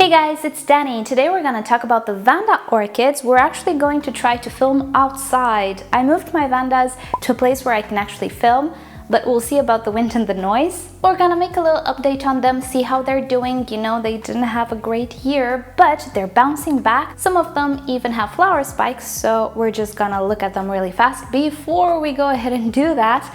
Hey guys, it's Danny. Today we're gonna talk about the Vanda Orchids. We're actually going to try to film outside. I moved my Vandas to a place where I can actually film, but we'll see about the wind and the noise. We're gonna make a little update on them, see how they're doing. You know, they didn't have a great year, but they're bouncing back. Some of them even have flower spikes, so we're just gonna look at them really fast. Before we go ahead and do that,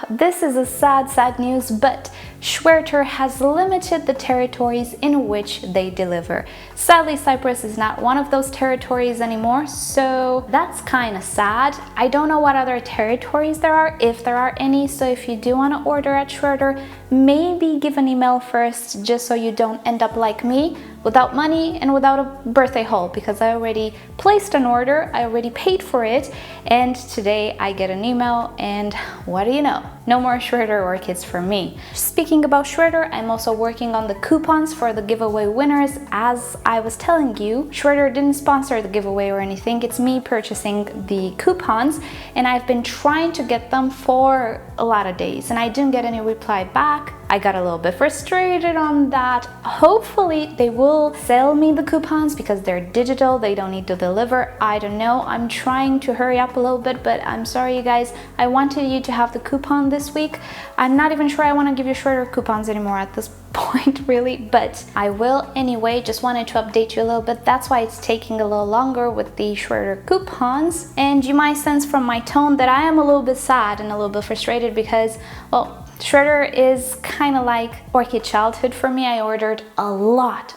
this is a sad news, but Schwerter has limited the territories in which they deliver. Sadly, Cyprus is not one of those territories anymore, so that's kind of sad. I don't know what other territories there are, if there are any, so if you do want to order at Schwerter, maybe give an email first, just so you don't end up like me, without money and without a birthday haul, because I already placed an order, I already paid for it, and today I get an email, and what do you know? No more Schwerter orchids for me. Speaking about Schwerter, I'm also working on the coupons for the giveaway winners. As I was telling you, Schwerter didn't sponsor the giveaway or anything. It's me purchasing the coupons, and I've been trying to get them for a lot of days, and I didn't get any reply back. I got a little bit frustrated on that. Hopefully they will sell me the coupons because they're digital, they don't need to deliver. I don't know, I'm trying to hurry up a little bit, but I'm sorry you guys, I wanted you to have the coupon this week. I'm not even sure I want to give you Schwerter coupons anymore at this point really, but I will anyway. Just wanted to update you a little bit. That's why it's taking a little longer with the Schwerter coupons, and you might sense from my tone that I am a little bit sad and a little bit frustrated because, well, Schwerter is kind of like orchid childhood for me. I ordered a lot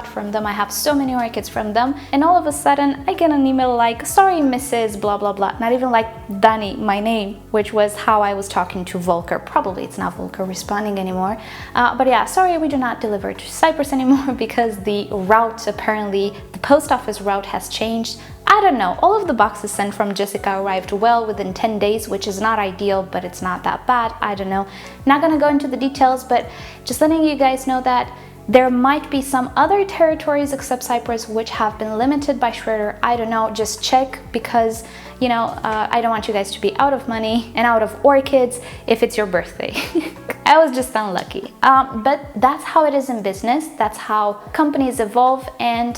from them. I have so many orchids from them, and all of a sudden I get an email like, sorry Mrs. blah blah blah, not even like Danny, my name, which was how I was talking to Volker. Probably it's not Volker responding anymore, but yeah, sorry, we do not deliver to Cyprus anymore because the route, apparently the post office route has changed. I don't know, all of the boxes sent from Jessica arrived well within 10 days, which is not ideal, but it's not that bad. I don't know, not gonna go into the details, but just letting you guys know that there might be some other territories except Cyprus which have been limited by Schwerter. I don't know, just check, because you know, I don't want you guys to be out of money and out of orchids if it's your birthday. I was just unlucky. But that's how it is in business. That's how companies evolve, and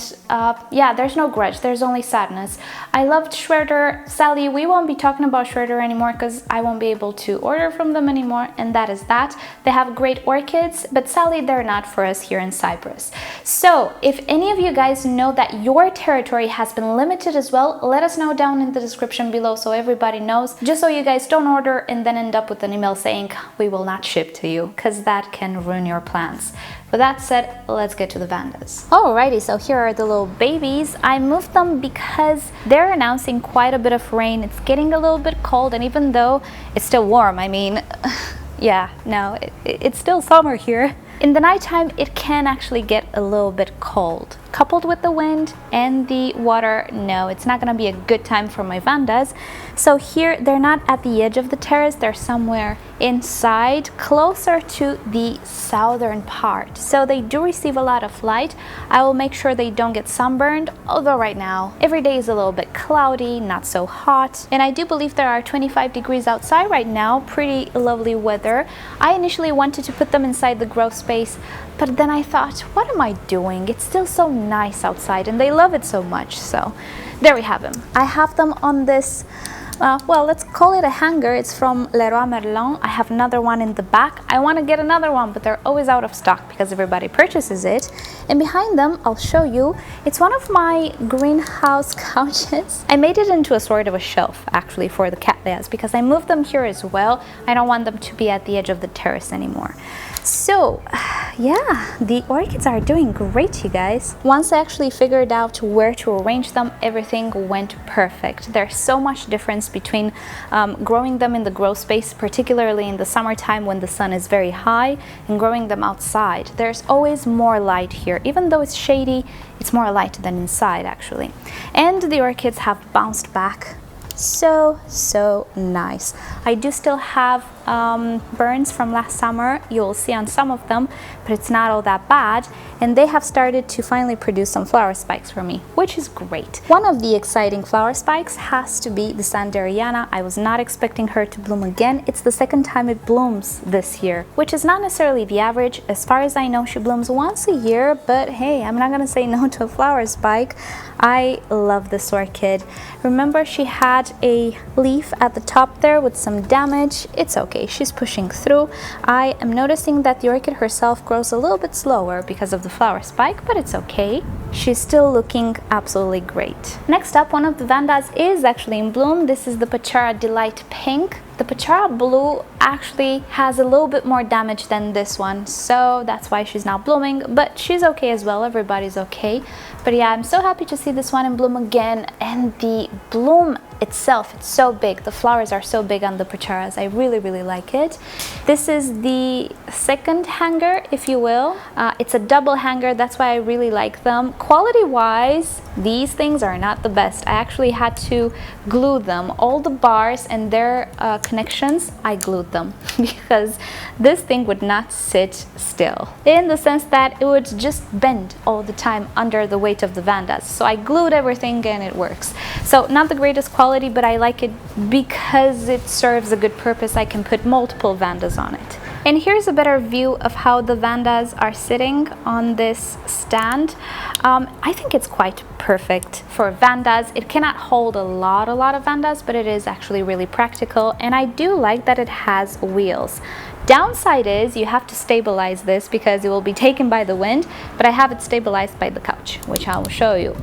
yeah, there's no grudge, there's only sadness. I loved Schwerter. Sadly, we won't be talking about Schwerter anymore because I won't be able to order from them anymore, and that is that. They have great orchids, but sadly they're not for us here in Cyprus. So if any of you guys know that your territory has been limited as well, let us know down in the description below so everybody knows, just so you guys don't order and then end up with an email saying we will not ship to you, because that can ruin your plans. With that said, let's get to the Vandas. Alrighty, so here are the little babies. I moved them because they're announcing quite a bit of rain. It's getting a little bit cold, and even though it's still warm, I mean, yeah, no, it's still summer here. In the nighttime, it can actually get a little bit cold. Coupled with the wind and the water, no, it's not gonna be a good time for my Vandas. So here, they're not at the edge of the terrace, they're somewhere inside, closer to the southern part. So they do receive a lot of light. I will make sure they don't get sunburned, although right now, every day is a little bit cloudy, not so hot. And I do believe there are 25 degrees outside right now, pretty lovely weather. I initially wanted to put them inside the grow space, but then I thought, what am I doing? It's still so nice outside and they love it so much. So there we have them. I have them on this, well, let's call it a hanger. It's from Leroy Merlin. I have another one in the back. I want to get another one, but they're always out of stock because everybody purchases it. And behind them, I'll show you, it's one of my greenhouse couches. I made it into a sort of a shelf actually for the cattleys because I moved them here as well. I don't want them to be at the edge of the terrace anymore. So yeah, the orchids are doing great, you guys. Once I actually figured out where to arrange them, everything went perfect. There's so much difference between growing them in the grow space, particularly in the summertime when the sun is very high, and growing them outside. There's always more light here. Even though it's shady, it's more light than inside actually. And the orchids have bounced back so nice. I do still have burns from last summer, you'll see on some of them, but it's not all that bad, and they have started to finally produce some flower spikes for me, which is great. One of the exciting flower spikes has to be the Sanderiana. I was not expecting her to bloom again. It's the second time it blooms this year, which is not necessarily the average. As far as I know, she blooms once a year, but hey, I'm not gonna say no to a flower spike. I love this orchid. Remember, she had a leaf at the top there with some damage. It's okay, she's pushing through. I am noticing that the orchid herself grows a little bit slower because of the flower spike, but it's okay. She's still looking absolutely great. Next up, one of the Vandas is actually in bloom. This is the Pachara Delight Pink. The Pachara Blue actually has a little bit more damage than this one, so that's why she's not blooming, but she's okay as well. Everybody's okay. But yeah, I'm so happy to see this one in bloom again, and the bloom itself, it's so big. The flowers are so big on the Pacharas. I really like it. This is the second hanger, if you will. It's a double hanger, that's why I really like them. Quality wise, these things are not the best. I actually had to glue them. All the bars and their connections, I glued them because this thing would not sit still, in the sense that it would just bend all the time under the weight of the Vandas. So I glued everything and it works. So not the greatest quality, but I like it because it serves a good purpose. I can put multiple Vandas on it. And here's a better view of how the Vandas are sitting on this stand. I think it's quite perfect for Vandas. It cannot hold a lot of Vandas, but it is actually really practical, and I do like that it has wheels. Downside is you have to stabilize this because it will be taken by the wind, but I have it stabilized by the couch, which I will show you.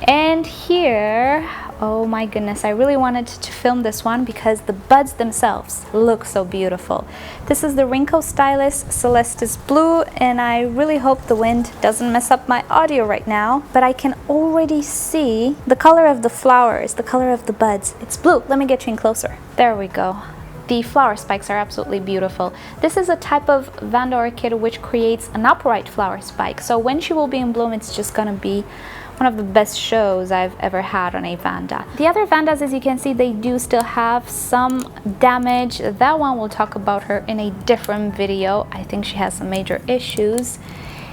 And here, oh my goodness, I really wanted to film this one because the buds themselves look so beautiful. This is the Rinco Stylus Celestis Blue, and I really hope the wind doesn't mess up my audio right now, but I can already see the color of the flowers, the color of the buds. It's blue. Let me get you in closer. There we go. The flower spikes are absolutely beautiful. This is a type of Vanda orchid which creates an upright flower spike, so when she will be in bloom, it's just gonna be one of the best shows I've ever had on a Vanda. The other Vandas, as you can see, they do still have some damage. That one, we'll talk about her in a different video. I think she has some major issues.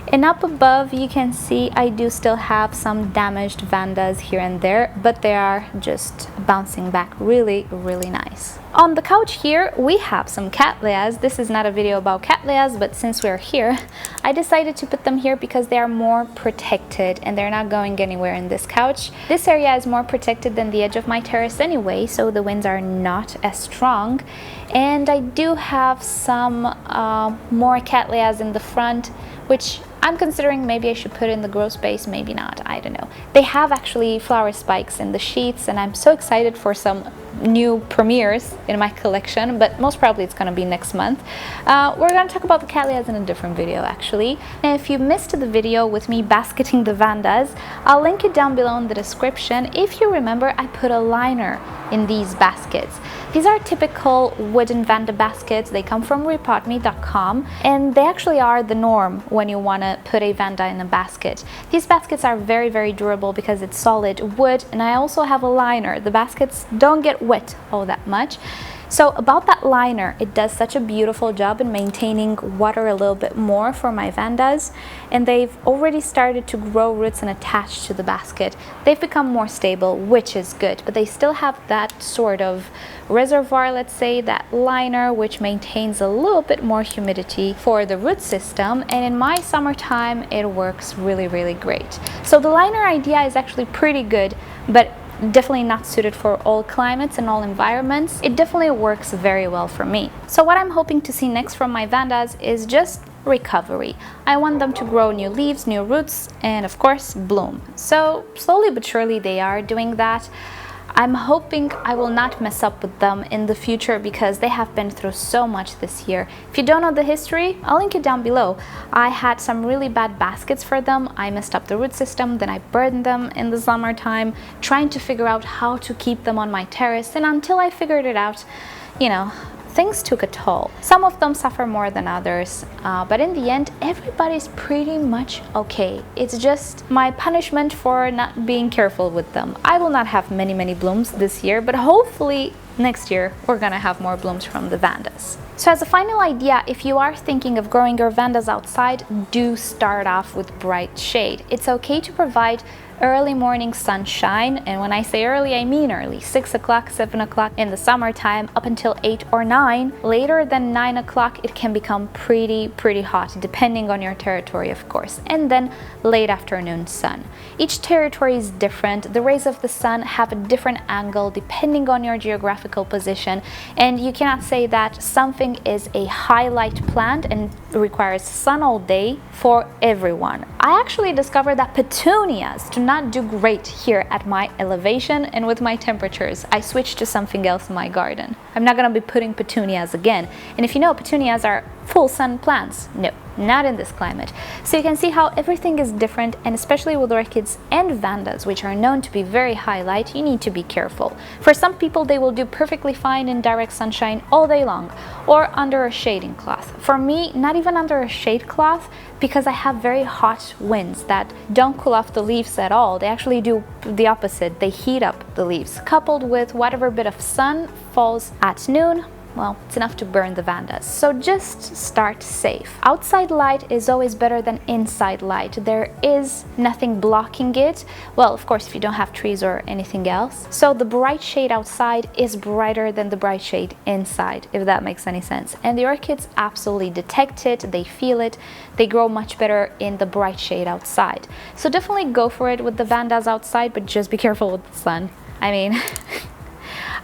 And up above, you can see I do still have some damaged Vandas here and there, but they are just bouncing back really nice. On the couch here, we have some Cattleyas. This is not a video about Cattleyas, but since we're here, I decided to put them here because they are more protected and they're not going anywhere in this couch. This area is more protected than the edge of my terrace anyway, so the winds are not as strong. And I do have some more Cattleyas in the front, which I'm considering maybe I should put in the grow space, maybe not, I don't know. They have actually flower spikes in the sheets, and I'm so excited for some new premieres in my collection, but most probably it's going to be next month. We're going to talk about the Cattleyas in a different video actually. And if you missed the video with me basketing the Vandas, I'll link it down below in the description. If you remember, I put a liner in these baskets. These are typical wooden Vanda baskets. They come from repotme.com, and they actually are the norm when you want to put a Vanda in a basket. These baskets are very durable because it's solid wood, and I also have a liner. The baskets don't get wet all that much. So about that liner, it does such a beautiful job in maintaining water a little bit more for my Vandas, and they've already started to grow roots and attach to the basket. They've become more stable, which is good, but they still have that sort of reservoir, let's say, that liner, which maintains a little bit more humidity for the root system, and in my summertime it works really great. So the liner idea is actually pretty good, but definitely not suited for all climates and all environments. It definitely works very well for me. So what I'm hoping to see next from my Vandas is just recovery. I want them to grow new leaves, new roots, and of course bloom. So slowly but surely they are doing that. I'm hoping I will not mess up with them in the future because they have been through so much this year. If you don't know the history, I'll link it down below. I had some really bad baskets for them. I messed up the root system, then I burned them in the summertime, trying to figure out how to keep them on my terrace. And until I figured it out, you know, things took a toll. Some of them suffer more than others, but in the end, everybody's pretty much okay. It's just my punishment for not being careful with them. I will not have many blooms this year, but hopefully next year we're gonna have more blooms from the Vandas. So as a final idea, if you are thinking of growing your Vandas outside, do start off with bright shade. It's okay to provide early morning sunshine, and when I say early, I mean early, 6 o'clock, 7 o'clock in the summertime up until 8 or 9. Later than 9 o'clock it can become pretty hot, depending on your territory of course, and then late afternoon sun. Each territory is different. The rays of the sun have a different angle depending on your geographical position, and you cannot say that something is a highlight plant and requires sun all day for everyone. I actually discovered that petunias do not do great here at my elevation and with my temperatures. I switched to something else in my garden. I'm not gonna be putting petunias again. And if you know, petunias are full sun plants. No, not in this climate. So you can see how everything is different, and especially with orchids and Vandas, which are known to be very high light, you need to be careful. For some people, they will do perfectly fine in direct sunshine all day long or under a shading cloth. For me, not even under a shade cloth, because I have very hot winds that don't cool off the leaves at all. They actually do the opposite. They heat up the leaves. Coupled with whatever bit of sun falls at noon, well, it's enough to burn the Vandas. So just start safe. Outside light is always better than inside light. There is nothing blocking it. Well, of course, if you don't have trees or anything else. So the bright shade outside is brighter than the bright shade inside, if that makes any sense. And the orchids absolutely detect it, they feel it, they grow much better in the bright shade outside. So definitely go for it with the Vandas outside, but just be careful with the sun. I mean,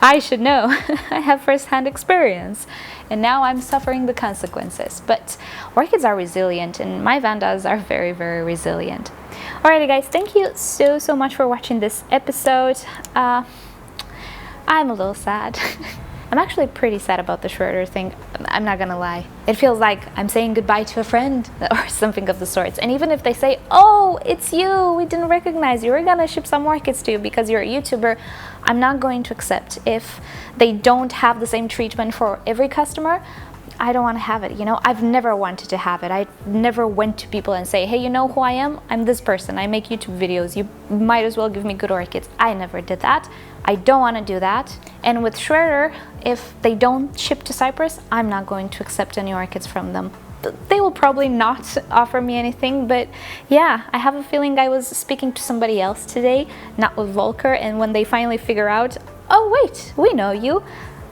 I should know. I have first-hand experience, and now I'm suffering the consequences. But orchids are resilient, and my Vandas are very resilient. Alrighty guys, thank you so much for watching this episode. I'm a little sad. I'm actually pretty sad about the Schwerter thing, I'm not gonna lie. It feels like I'm saying goodbye to a friend or something of the sorts. And even if they say, oh, it's you, we didn't recognize you, we're gonna ship some orchids to you because you're a YouTuber, I'm not going to accept. If they don't have the same treatment for every customer, I don't want to have it, you know. I've never wanted to have it. I never went to people and say, hey, you know who I am? I'm this person. I make YouTube videos. You might as well give me good orchids. I never did that. I don't want to do that. And with Schwerter, if they don't ship to Cyprus, I'm not going to accept any orchids from them. They will probably not offer me anything, but yeah, I have a feeling I was speaking to somebody else today, not with Volker, and when they finally figure out, oh wait, we know you.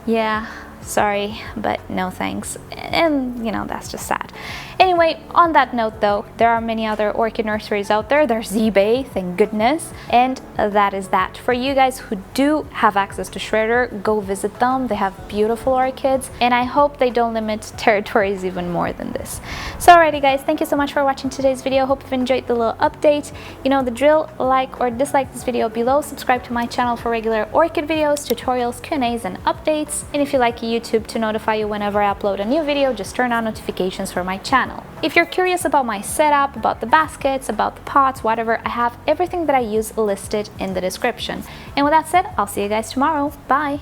Yeah, sorry, but no thanks. And you know, that's just sad. Anyway, on that note though, there are many other orchid nurseries out there. There's eBay, thank goodness. And that is that. For you guys who do have access to Schwerter, go visit them. They have beautiful orchids, and I hope they don't limit territories even more than this. So alrighty guys, thank you so much for watching today's video. Hope you've enjoyed the little update. You know the drill, like or dislike this video below. Subscribe to my channel for regular orchid videos, tutorials, Q&As, and updates. And if you like YouTube to notify you whenever I upload a new video, just turn on notifications for my channel. If you're curious about my setup, about the baskets, about the pots, whatever, I have everything that I use listed in the description. And with that said, I'll see you guys tomorrow. Bye!